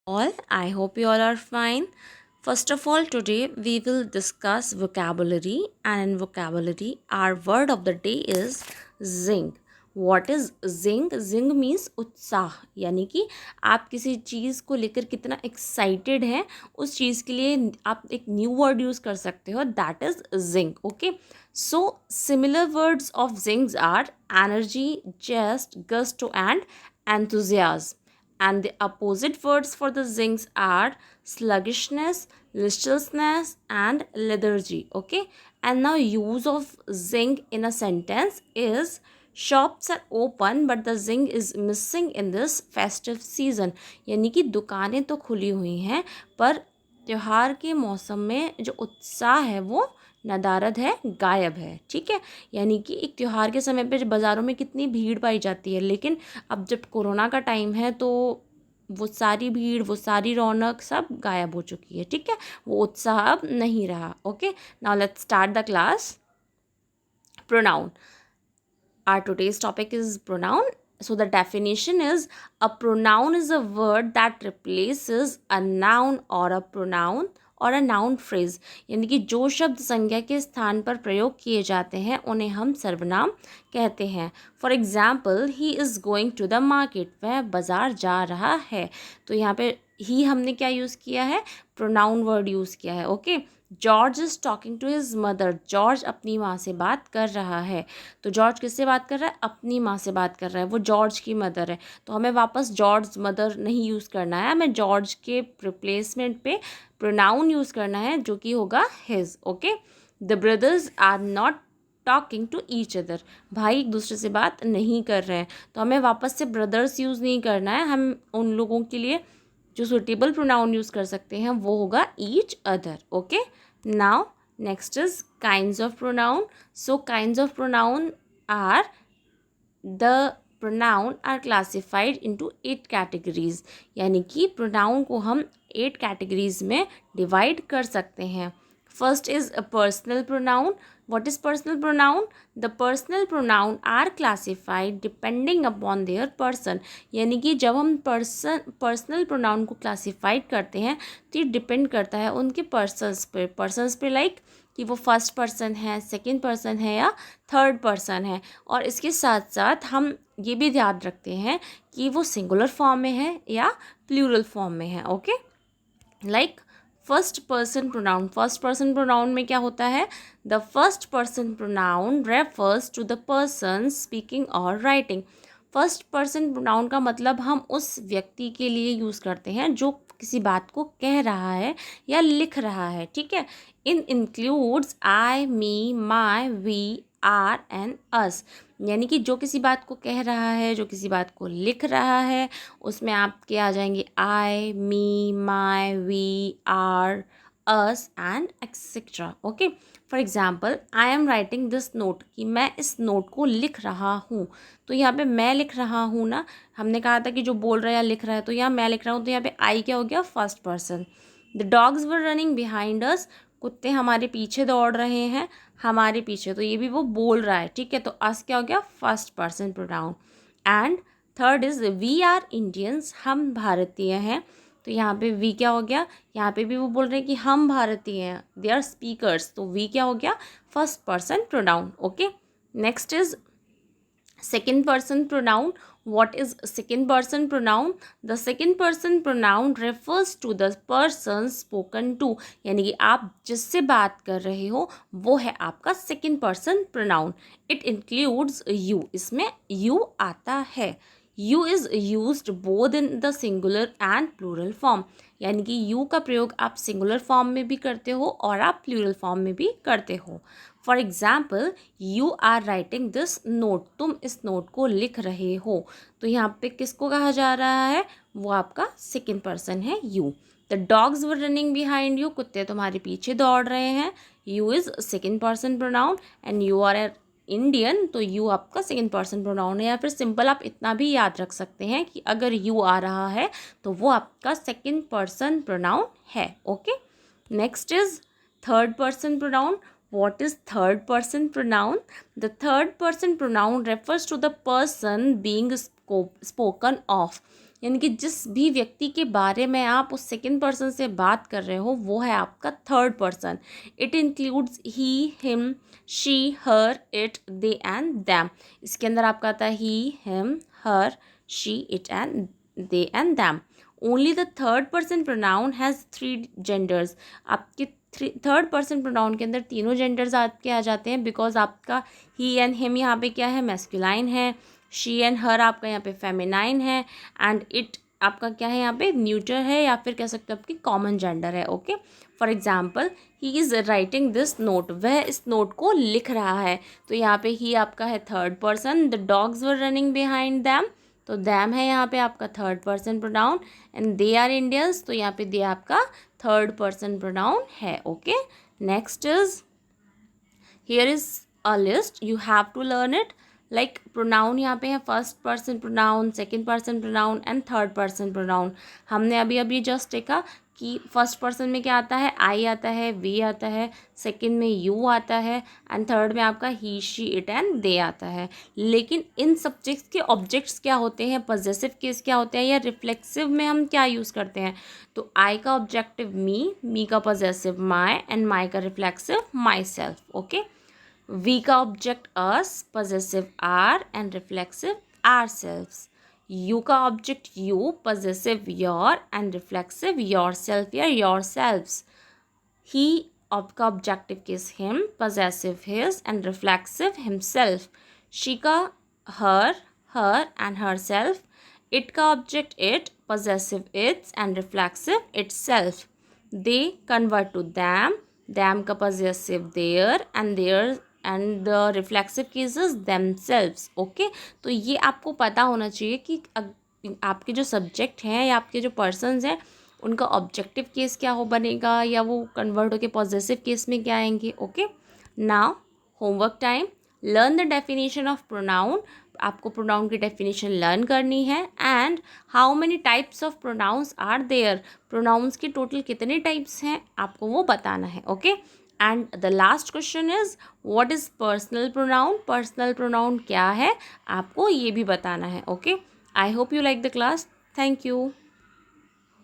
All, I hope you all are fine. First of all, today we will discuss vocabulary, and in vocabulary, our word of the day is zing. What is zing? Zing means उत्साह, यानी कि आप किसी चीज़ को लेकर कितना excited हैं, उस चीज़ के लिए आप एक न्यू वर्ड यूज़ कर सकते हो, that is zing. Okay, so similar words of zings are energy, zest, gusto and enthusiasm, and the opposite words for the zincs are sluggishness, listlessness, and lethargy. Okay, and now use of zinc in a sentence is shops are open but the zinc is missing in this festive season. यानी कि दुकानें तो खुली हुई हैं पर त्यौहार के मौसम में जो उत्साह है वो नदारद है, गायब है. ठीक है, यानी कि एक त्यौहार के समय पे बाज़ारों में कितनी भीड़ पाई जाती है, लेकिन अब जब कोरोना का टाइम है तो वो सारी भीड़, वो सारी रौनक सब गायब हो चुकी है. ठीक है, वो उत्साह अब नहीं रहा. Okay, now let's start the class. Pronoun. Our today's topic is pronoun. So the definition is a pronoun is a word that replaces a noun or a pronoun और अ नाउन फ्रेज, यानी कि जो शब्द संज्ञा के स्थान पर प्रयोग किए जाते हैं उन्हें हम सर्वनाम कहते हैं. For example, he is going to the market, वह बाज़ार जा रहा है. तो यहाँ पे ही हमने क्या यूज़ किया है, प्रोनाउन वर्ड यूज़ किया है. Okay, George is talking to his mother, George अपनी माँ से बात कर रहा है. तो जॉर्ज किससे बात कर रहा है, अपनी माँ से बात कर रहा है, वो जॉर्ज की मदर है. तो हमें वापस जॉर्ज मदर नहीं यूज़ करना है, हमें जॉर्ज के रिप्लेसमेंट पे प्रोनाउन यूज़ करना है जो कि होगा his. Okay, the brothers are not talking to each other, भाई एक दूसरे से बात नहीं कर रहे हैं. तो हमें वापस से ब्रदर्स यूज़ नहीं करना है, हम उन लोगों के लिए जो सुटेबल प्रोनाउन यूज़ कर सकते हैं वो होगा each other. Okay, now next is kinds of pronoun. So kinds of pronoun are, the pronoun are classified into 8 categories. यानी कि pronoun को हम 8 categories में divide कर सकते हैं. First is a personal pronoun. What is personal pronoun? The personal pronoun are classified depending upon their person. यानी कि जब हम personal pronoun को classified करते हैं तो ये depend करता है उनके persons पे like कि वो फर्स्ट पर्सन है, सेकंड पर्सन है या थर्ड पर्सन है. और इसके साथ साथ हम ये भी ध्यान रखते हैं कि वो सिंगुलर फॉर्म में है या प्लूरल फॉर्म में है. Okay, like first person pronoun. First person pronoun में क्या होता है, the first person pronoun refers to the person speaking और राइटिंग. फर्स्ट पर्सन प्रोनाउन का मतलब हम उस व्यक्ति के लिए यूज़ करते हैं जो किसी बात को कह रहा है या लिख रहा है. ठीक है, in includes I, me, my, we, our and us. यानी कि जो किसी बात को कह रहा है, जो किसी बात को लिख रहा है, उसमें आपके आ जाएंगे I, me, my, we, our, us and etcetera. Okay, for example, I am writing this note, कि मैं इस नोट को लिख रहा हूँ. तो यहाँ पे मैं लिख रहा हूँ ना, हमने कहा था कि जो बोल रहा है या लिख रहा है, तो यहाँ मैं लिख रहा हूँ. तो यहाँ पे आई क्या हो गया, first person. The dogs were running behind us, कुत्ते हमारे पीछे दौड़ रहे हैं, हमारे पीछे. तो ये भी वो बोल रहा है. ठीक है, तो अस क्या हो गया, first person pronoun. And third is we are Indians, हम भारतीय हैं. तो यहाँ पे वी क्या हो गया, यहाँ पे भी वो बोल रहे हैं कि हम भारतीय हैं, दे आर स्पीकर्स. तो वी क्या हो गया, first person pronoun. Okay, next is second person pronoun. What is second person pronoun? The second person pronoun refers to the person spoken to. यानी कि आप जिससे बात कर रहे हो वो है आपका second person pronoun. It includes you. इसमें you आता है. You is used both in the singular and plural form. यानी कि you का प्रयोग आप सिंगुलर फॉर्म में भी करते हो और आप प्लूरल फॉर्म में भी करते हो. For example, you are writing this note, तुम इस नोट को लिख रहे हो. तो यहाँ पे किसको कहा जा रहा है, वो आपका सेकेंड पर्सन है, you. The dogs were running behind you, कुत्ते तुम्हारे पीछे दौड़ रहे हैं. You is second person pronoun and you are Indian. तो यू आपका सेकेंड पर्सन प्रोनाउन है. या फिर सिंपल आप इतना भी याद रख सकते हैं कि अगर यू आ रहा है तो वो आपका सेकेंड पर्सन प्रोनाउन है. Okay, next is third person pronoun. What is third person pronoun? The third person pronoun refers to the person being spoken of. यानी कि जिस भी व्यक्ति के बारे में आप उस सेकंड पर्सन से बात कर रहे हो वो है आपका third person. It includes he, him, she, her, it, they and them. इसके अंदर आपका आता है he, him, her, she, it and they and them. Only the third person pronoun has 3 genders. आपके थर्ड पर्सन प्रोनाउन के अंदर तीनों genders आपके आ जाते हैं, बिकॉज आपका ही एंड हिम यहाँ पे क्या है, मैस्कुलाइन है. शी एंड हर आपका यहाँ पे फेमिनाइन है. एंड इट आपका क्या है, यहाँ पे न्यूटर है, या फिर कह सकते हो आपकी कॉमन जेंडर है. Okay, for example he is writing this note. वह इस नोट को लिख रहा है. तो यहाँ पे ही आपका है third person. The dogs were running behind them. तो दैम है यहाँ पे आपका third person pronoun. And they are Indians. तो यहाँ पे दे आपका थर्ड पर्सन प्रोनाउन है. Okay, next is, here is a list, you have to learn it. Like pronoun यहाँ पे है first person pronoun, second person pronoun and third person pronoun. हमने अभी अभी जस्ट देखा कि फर्स्ट पर्सन में क्या आता है, आई आता है, वी आता है, सेकंड में यू आता है, एंड थर्ड में आपका ही, शी, इट एंड दे आता है. लेकिन इन सब्जेक्ट्स के ऑब्जेक्ट्स क्या होते हैं, पॉजेसिव केस क्या होते हैं, या रिफ्लेक्सिव में हम क्या यूज़ करते हैं. तो आई का ऑब्जेक्टिव मी, मी का पॉजेसिव माई, एंड माई का reflexive myself. Okay, we का object us, possessive our and reflexive ourselves. You का object you, possessive your and reflexive yourself या योर सेल्व्स. ही का objective case him, possessive his and reflexive himself. She का her, her and herself. It का object it, possessive its and reflexive itself. They convert to them, them का possessive their and their and the reflexive cases themselves. Okay, तो ये आपको पता होना चाहिए कि आपके जो सब्जेक्ट हैं या आपके जो पर्सन्स हैं उनका ऑब्जेक्टिव केस क्या हो बनेगा, या वो कन्वर्ट होकर पॉजेसिव केस में क्या आएंगे. Okay, now homework time. Learn the definition of pronoun. आपको प्रोनाउन की डेफिनेशन लर्न करनी है. And how many types of pronouns are there. Pronouns के टोटल कितने टाइप्स हैं आपको वो बताना है. Okay, and the last question is what is personal pronoun. Personal pronoun क्या है आपको ये भी बताना है. Okay, I hope you like the class. Thank you.